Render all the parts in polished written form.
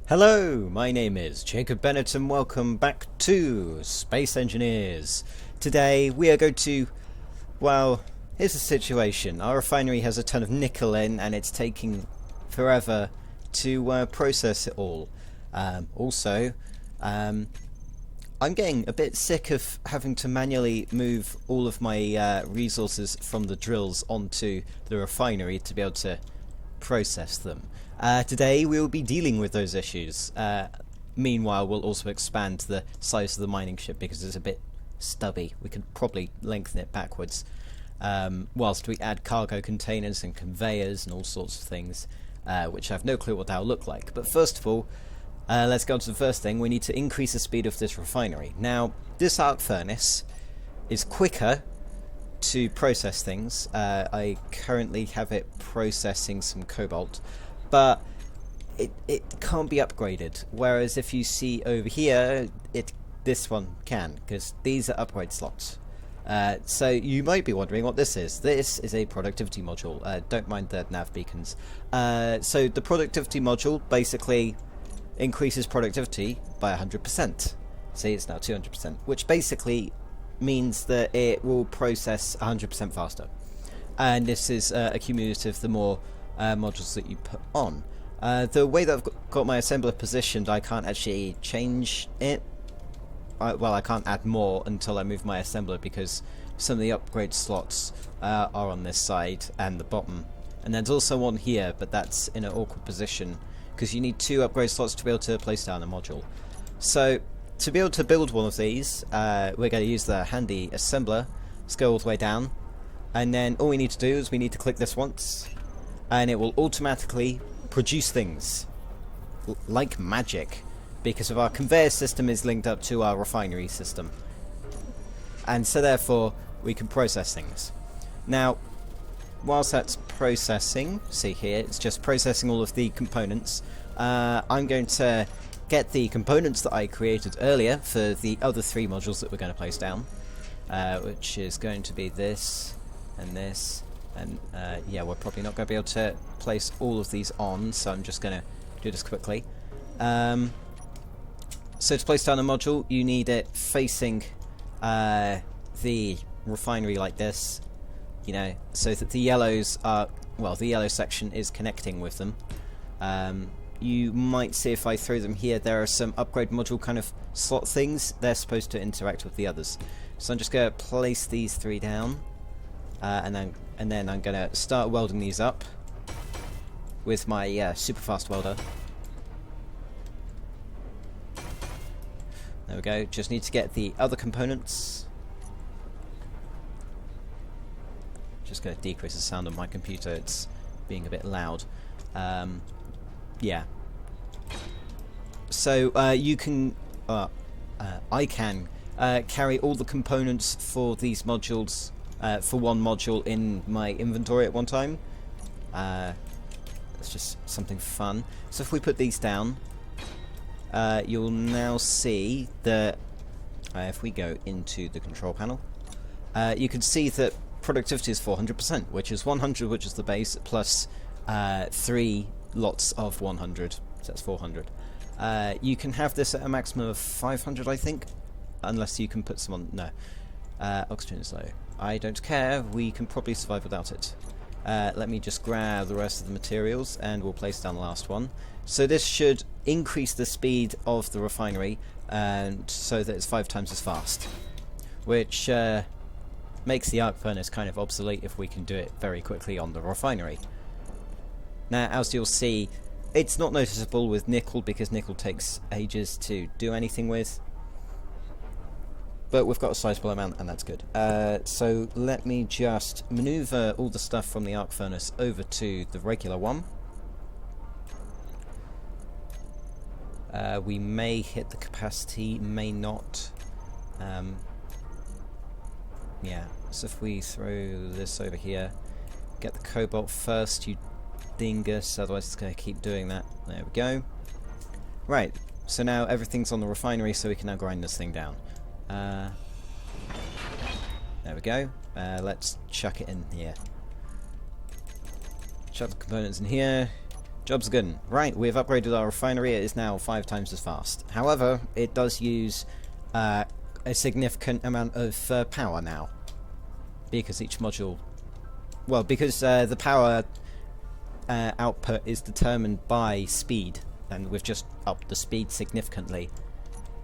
Hello, my name is Jacob Bennett and welcome back to Space Engineers. Today we are going to, well, here's the situation. Our refinery has a ton of nickel in and it's taking forever to process it all. I'm getting a bit sick of having to manually move all of my resources from the drills onto the refinery to be able to process them. Today we will be dealing with those issues. Meanwhile, we'll also expand the size of the mining ship because it's a bit stubby. We could probably lengthen it backwards, whilst we add cargo containers and conveyors and all sorts of things, which I have no clue what that'll look like. But first of all, let's go on to the first thing. We need to increase the speed of this refinery. Now, this arc furnace is quicker to process things. I currently have it processing some cobalt, but it can't be upgraded. Whereas if you see over here, this one can, because these are upgrade slots. So you might be wondering what this is. This is a productivity module. Don't mind the nav beacons. So the productivity module basically increases productivity by 100%. See, it's now 200%, which basically means that it will process 100% faster. And this is accumulative the more modules that you put on. The way that I've got my assembler positioned, I can't actually change it. I can't add more until I move my assembler because some of the upgrade slots are on this side and the bottom. And there's also one here, but that's in an awkward position because you need 2 upgrade slots to be able to place down a module. So to be able to build one of these, we're going to use the handy assembler. Let's go all the way down, and then all we need to do is we need to click this once, and it will automatically produce things like magic, because of our conveyor system is linked up to our refinery system, and so therefore we can process things. Now, whilst that's processing, see here, it's just processing all of the components. I'm going to get the components that I created earlier for the other 3 modules that we're going to place down, which is going to be this and this, and yeah, we're probably not going to be able to place all of these on, so I'm just going to do this quickly. So to place down a module, you need it facing the refinery like this, you know, so that the yellows are, well, the yellow section is connecting with them. You might see if I throw them here, there are some upgrade module kind of slot things. They're supposed to interact with the others. So I'm just going to place these 3 down, and then I'm going to start welding these up with my super fast welder. There we go. Just need to get the other components. Just going to decrease the sound on my computer. It's being a bit loud. Yeah. So you can, I can carry all the components for these modules, for one module in my inventory at one time. It's just something fun. So if we put these down, you'll now see that if we go into the control panel, you can see that productivity is 400%, which is 100, which is the base, plus 3 lots of 100, so that's 400. You can have this at a maximum of 500, I think, unless you can put some on. No, oxygen is low. I don't care, we can probably survive without it. Let me just grab the rest of the materials and we'll place down the last one. So this should increase the speed of the refinery, and so that it's 5 times as fast, which makes the arc furnace kind of obsolete if we can do it very quickly on the refinery. Now, as you'll see, it's not noticeable with nickel because nickel takes ages to do anything with, but we've got a sizable amount and that's good. So let me just maneuver all the stuff from the arc furnace over to the regular one. We may hit the capacity, may not. Yeah, so if we throw this over here, get the cobalt first, you dingus, otherwise it's going to keep doing that. There we go. Right, so now everything's on the refinery, so we can now grind this thing down. There we go. Let's chuck it in here. Chuck the components in here. Job's good. Right, we've upgraded our refinery. It is now 5 times as fast. However, it does use a significant amount of power now. Because each module... Well, because the power output is determined by speed. And we've just upped the speed significantly.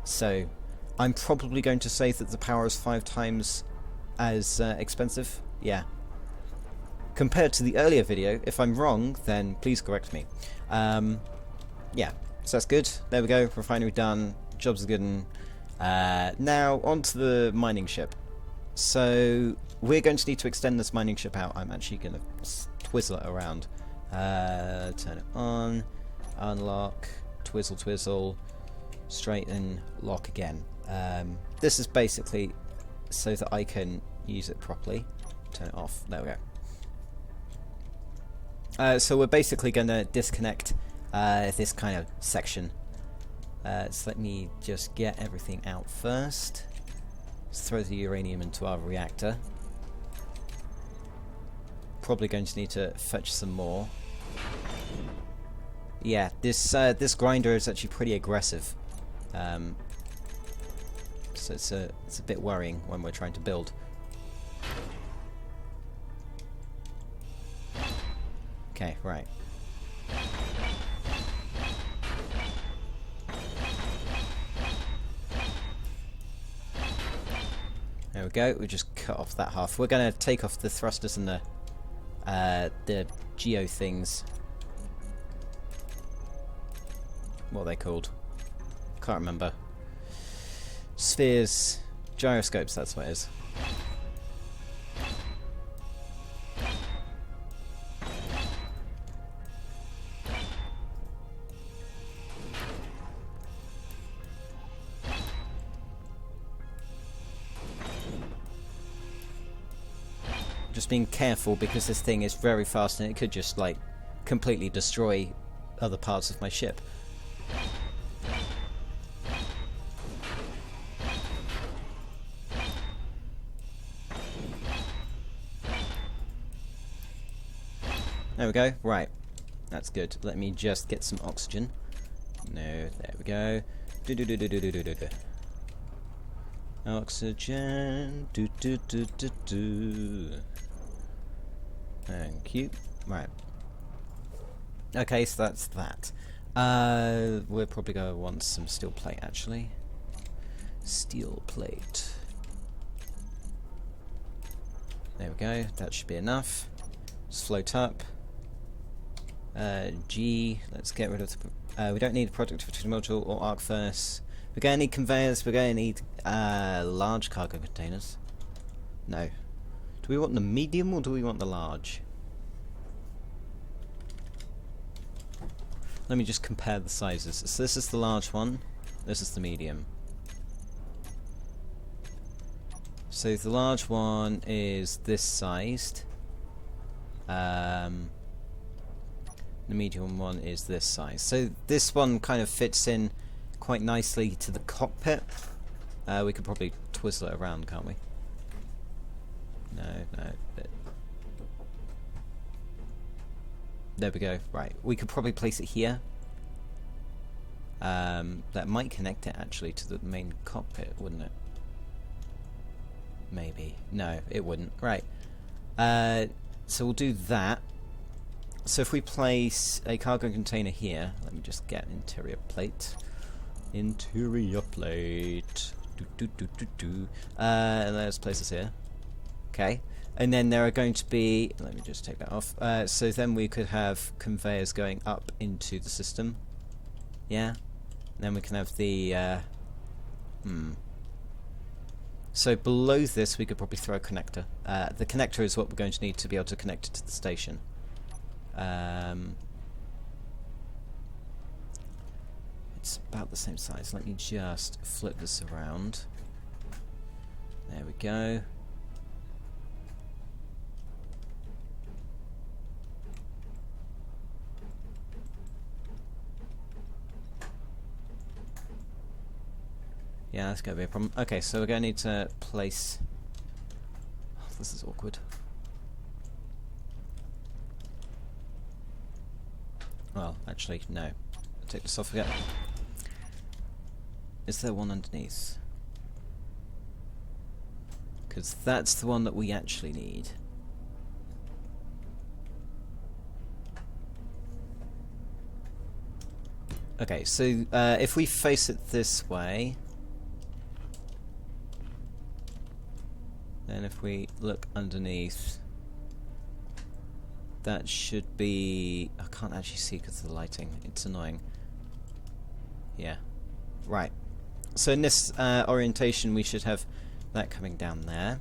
So, I'm probably going to say that the power is 5 times as expensive. Yeah. Compared to the earlier video, if I'm wrong, then please correct me. Yeah, so that's good. There we go, refinery done, jobs are good. Now, on to the mining ship. So, we're going to need to extend this mining ship out. I'm actually going to twizzle it around. Turn it on, unlock, twizzle, straighten, lock again. This is basically so that I can use it properly. Turn it off, there we go. So we're basically going to disconnect this kind of section. So let me just get everything out first. Let's throw the uranium into our reactor. Probably going to need to fetch some more. Yeah, this grinder is actually pretty aggressive. So it's a bit worrying when we're trying to build. Okay, right. There we go. We just cut off that half. We're going to take off the thrusters and the geo things. What are they called? Can't remember. Spheres, gyroscopes. That's what it is. Just being careful because this thing is very fast and it could just like completely destroy other parts of my ship. There we go. Right. That's good. Let me just get some oxygen. No, there we go. Oxygen. Thank you. Right. Okay, so that's that. We're probably going to want some steel plate, actually. Steel plate. There we go. That should be enough. Just float up. G. Let's get rid of the... we don't need a productivity module or arc furnace. We're going to need conveyors. We're going to need large cargo containers. No. Do we want the medium or do we want the large? Let me just compare the sizes. So this is the large one. This is the medium. So the large one is this sized. The medium one is this size. So this one kind of fits in quite nicely to the cockpit. We could probably twizzle it around, can't we? No. There we go. Right. We could probably place it here. That might connect it actually to the main cockpit, wouldn't it? Maybe. No, it wouldn't. Right. So we'll do that. So if we place a cargo container here, let me just get interior plate. Interior plate. And let's place this here. Okay. And then there are going to be... Let me just take that off. So then we could have conveyors going up into the system. Yeah. And then we can have the... So below this we could probably throw a connector. The connector is what we're going to need to be able to connect it to the station. It's about the same size. Let me just flip this around. There we go. Yeah, that's going to be a problem. Okay, so we're going to need to place... Oh, this is awkward. Well, actually, no. I'll take this off again. Is there one underneath? Because that's the one that we actually need. Okay, so if we face it this way, then if we look underneath, that should be... I can't actually see because of the lighting. It's annoying. Yeah. Right. So in this orientation, we should have that coming down there.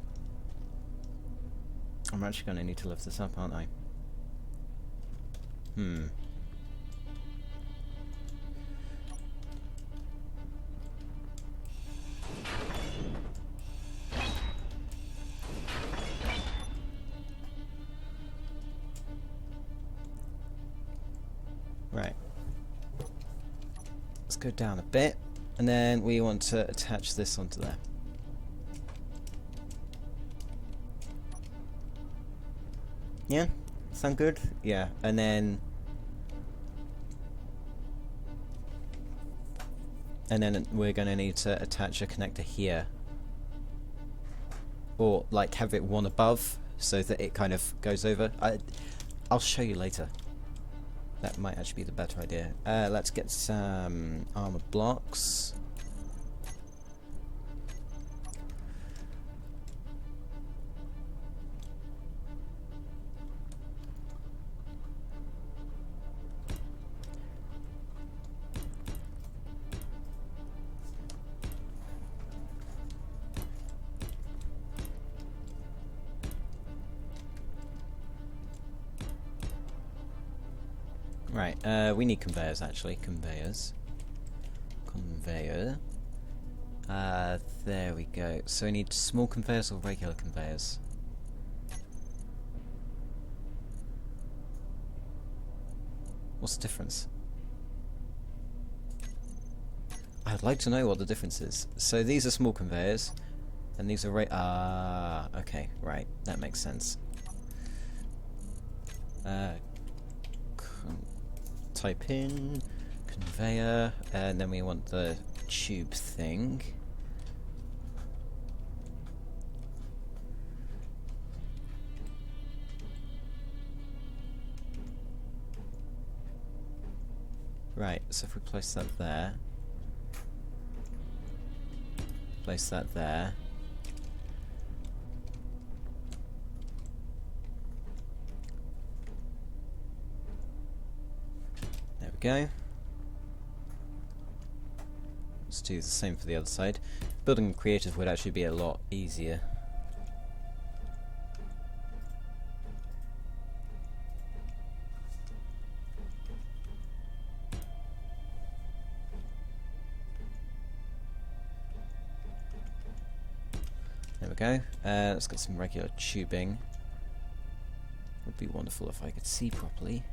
I'm actually going to need to lift this up, aren't I? Right. Let's go down a bit, and then we want to attach this onto there. Yeah? Sound good? Yeah. And then we're going to need to attach a connector here. Or like have it one above so that it kind of goes over. I'll show you later. That might actually be the better idea. Let's get some armor blocks. Right, we need conveyors actually. Conveyors. Conveyor. There we go. So we need small conveyors or regular conveyors? What's the difference? I'd like to know what the difference is. So these are small conveyors, and these are okay, right, that makes sense. Type in conveyor, and then we want the tube thing. Right, so if we place that there, place that there. There we go. Let's do the same for the other side. Building creative would actually be a lot easier. There we go. Let's get some regular tubing. Would be wonderful if I could see properly.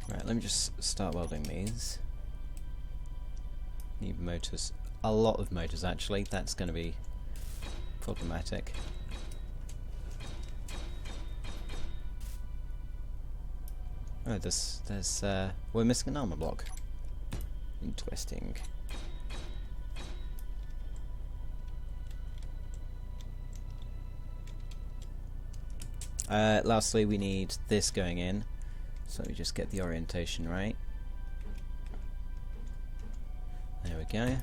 Right, let me just start welding these. Need motors. A lot of motors actually. That's going to be problematic. Oh, there's we're missing an armor block. Interesting. Lastly, we need this going in. So we just get the orientation right. There we go.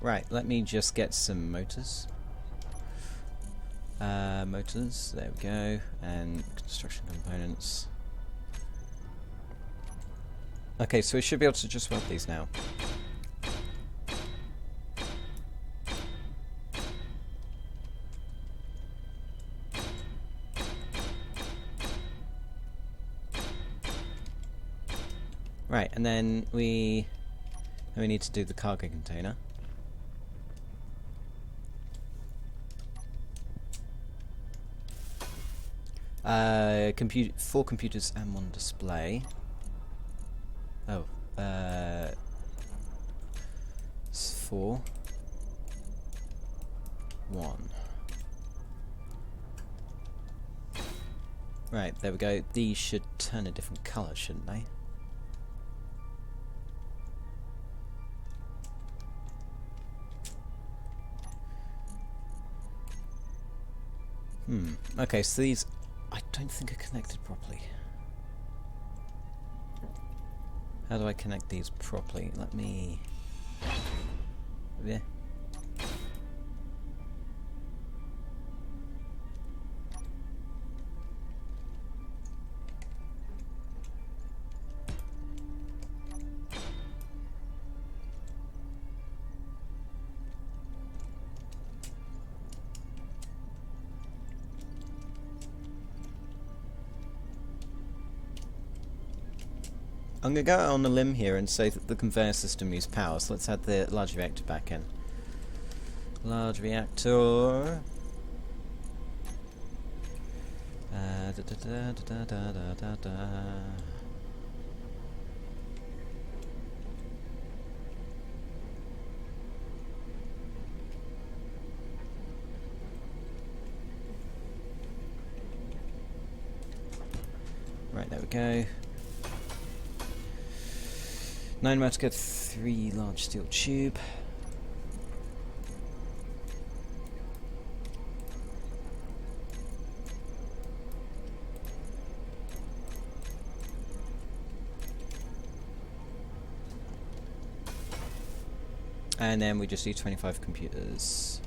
Right, let me just get some motors. Motors, there we go, and construction components. Okay, so we should be able to just weld these now. Right, and then we need to do the cargo container. 4 computers and 1 display. Oh, it's 4, 1. Right, there we go. These should turn a different colour, shouldn't they? Okay, so these I don't think are connected properly. How do I connect these properly? Let me... Yeah. I'm going to go out on a limb here and say that the conveyor system uses power, so let's add the large reactor back in. Large reactor. Right, there we go. 9 motor get 3 large steel tube. And then we just do 25 computers.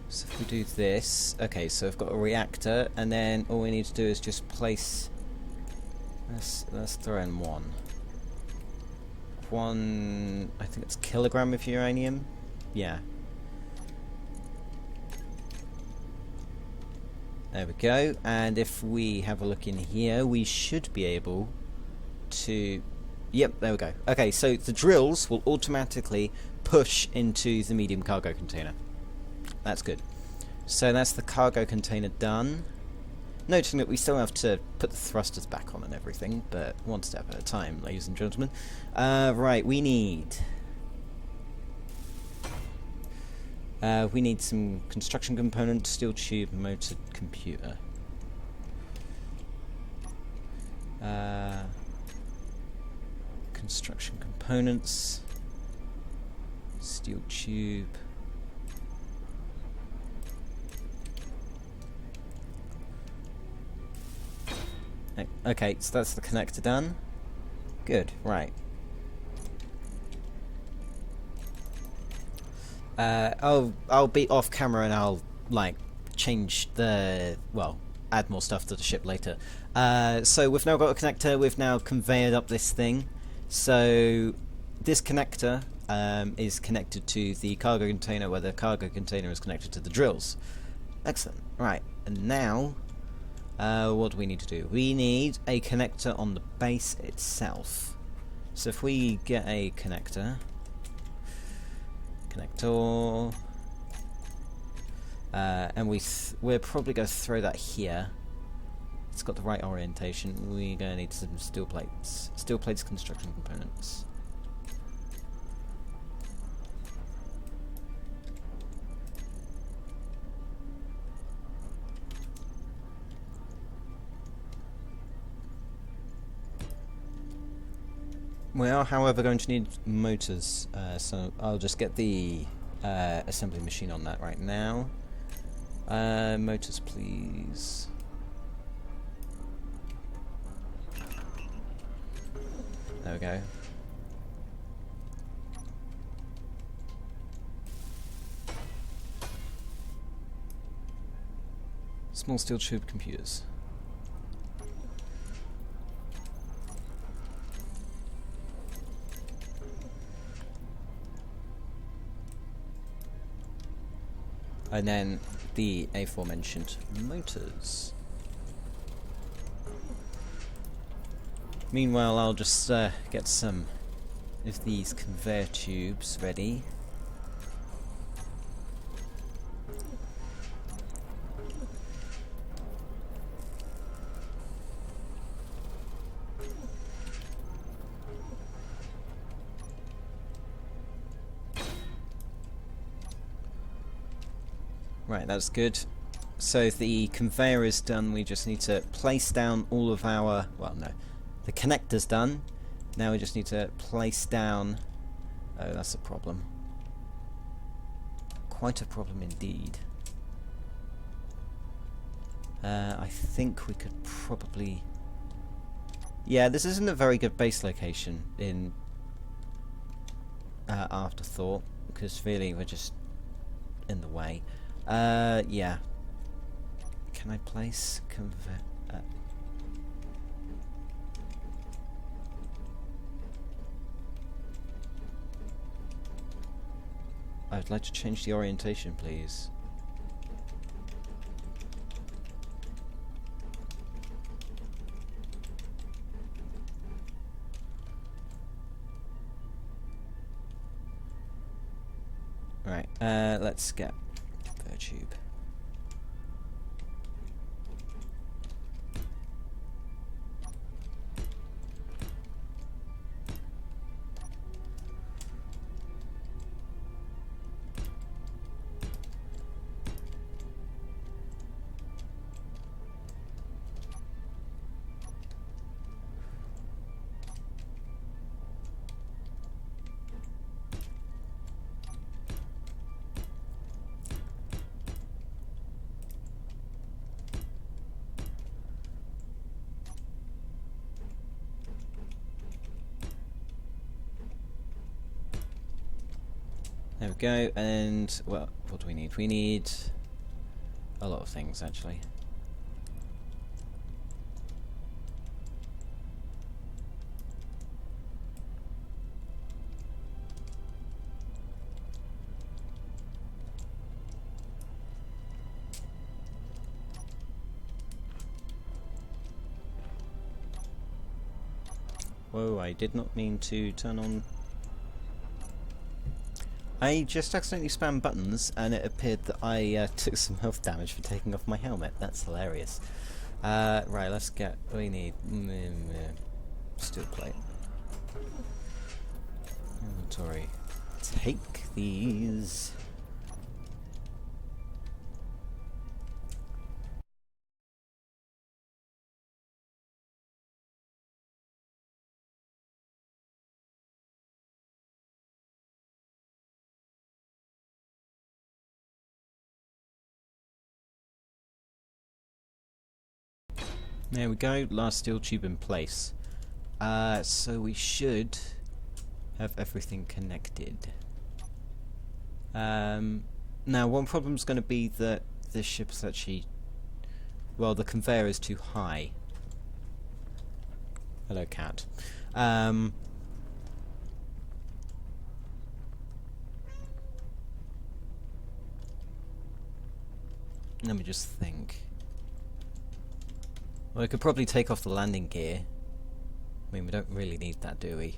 So if we do this, okay, so I've got a reactor, and then all we need to do is just place. Let's throw in one. I think it's kilogram of uranium. Yeah. There we go. And if we have a look in here, we should be able to. Yep, there we go. Okay, so the drills will automatically push into the medium cargo container. That's good. So that's the cargo container done. Noting that we still have to put the thrusters back on and everything, but one step at a time, ladies and gentlemen. Right, we need some construction components, steel tube, motor, computer. Construction components, steel tube. Okay, so that's the connector done. Good, right. I'll be off camera and I'll like change the add more stuff to the ship later. So we've now got a connector. We've now conveyed up this thing. So this connector is connected to the cargo container, where the cargo container is connected to the drills. Excellent. Right, and now. What do we need to do? We need a connector on the base itself. So if we get a connector, and we're probably going to throw that here. It's got the right orientation. We're going to need some steel plates. Steel plates, construction components. We are, however, going to need motors, so I'll just get the assembly machine on that right now. Motors, please. There we go. Small steel tube computers. And then the aforementioned motors. Meanwhile, I'll just get some of these conveyor tubes ready. Right, that's good. So the conveyor is done, we just need to place down all of our... well, no. The connector's done. Now we just need to place down... oh, that's a problem. Quite a problem indeed. I think we could probably... yeah, this isn't a very good base location in Afterthought, because really we're just in the way. Yeah. Can I place I'd like to change the orientation, please. Right, let's get conveyor tube. There we go, and, well, what do we need? We need a lot of things, actually. Whoa, I did not mean to turn on... I just accidentally spammed buttons and it appeared that I took some health damage for taking off my helmet. That's hilarious. Right, let's get... we need... steel plate. Inventory. Take these. There we go, last steel tube in place. So we should have everything connected. Now one problem's going to be that this ship's actually... well, the conveyor is too high. Hello, cat. Let me just think. Well, we could probably take off the landing gear. I mean, we don't really need that, do we?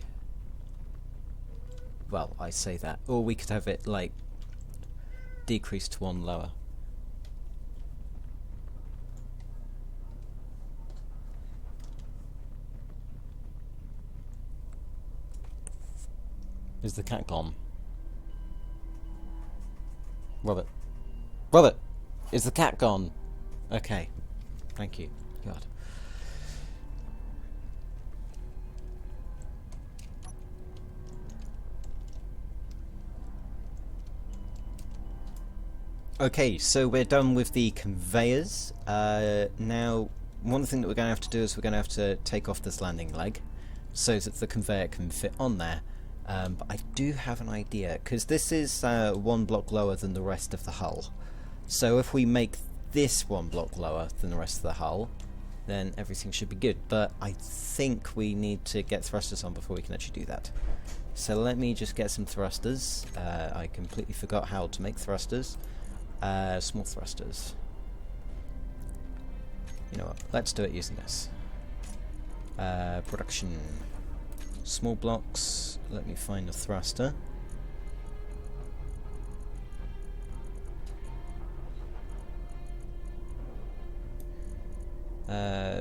Well, I say that. Or we could have it, like, decreased to one lower. Is the cat gone? Robert. Robert! Is the cat gone? Okay. Thank you. God. Okay, so we're done with the conveyors. Now, one thing that we're going to have to do is we're going to have to take off this landing leg so that the conveyor can fit on there. But I do have an idea, because this is one block lower than the rest of the hull. So if we make this one block lower than the rest of the hull, then everything should be good. But I think we need to get thrusters on before we can actually do that. So let me just get some thrusters. I completely forgot how to make thrusters. Small thrusters. You know what? Let's do it using this. Production. Small blocks. Let me find a thruster.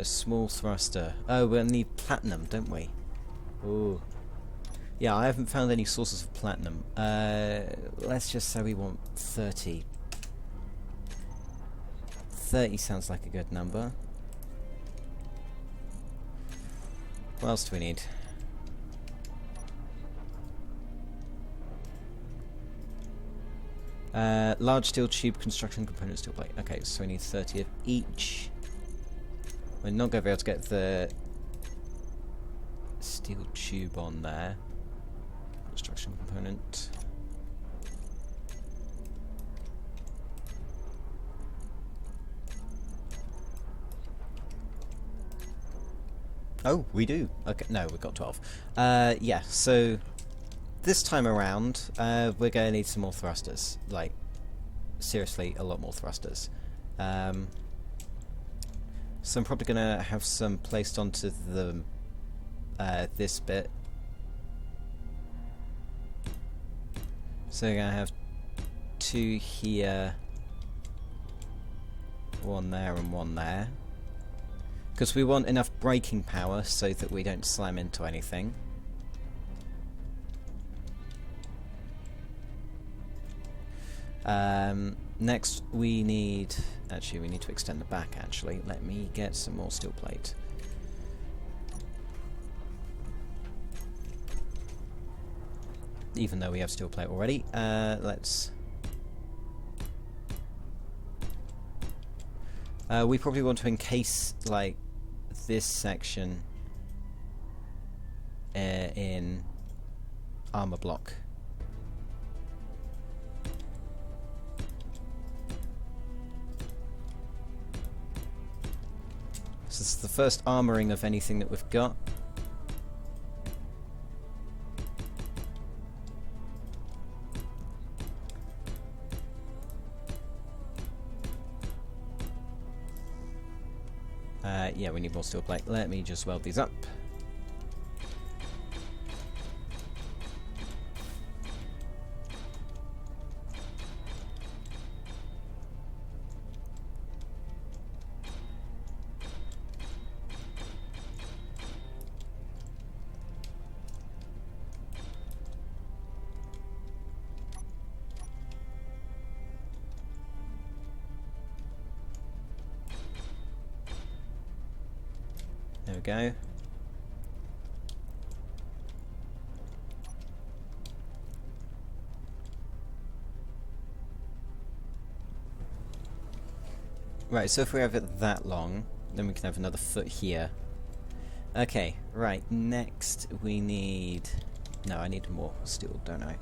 Small thruster. Oh, we'll need platinum, don't we? Ooh. Yeah, I haven't found any sources of platinum. Let's just say we want 30. 30 sounds like a good number. What else do we need? Large steel tube, construction component, steel plate. Okay, so we need 30 of each. We're not going to be able to get the steel tube on there. Construction component. Oh, we do. Okay, no, we've got 12. Yeah, so this time around, we're going to need some more thrusters. Like, seriously, a lot more thrusters. So I'm probably going to have some placed onto the this bit. So we're going to have 2 here, 1 there and 1 there. Because we want enough braking power so that we don't slam into anything. Next we need... Actually, we need to extend the back, actually. Let me get some more steel plate. Even though we have steel plate already. Let's... we probably want to encase, like, this section in armor block. So this is the first armoring of anything that we've got. Yeah, we need more steel plate. Let me just weld these up. There we go. Right, so if we have it that long, then we can have another foot here. Okay, right, next we need... No, I need more steel, don't I?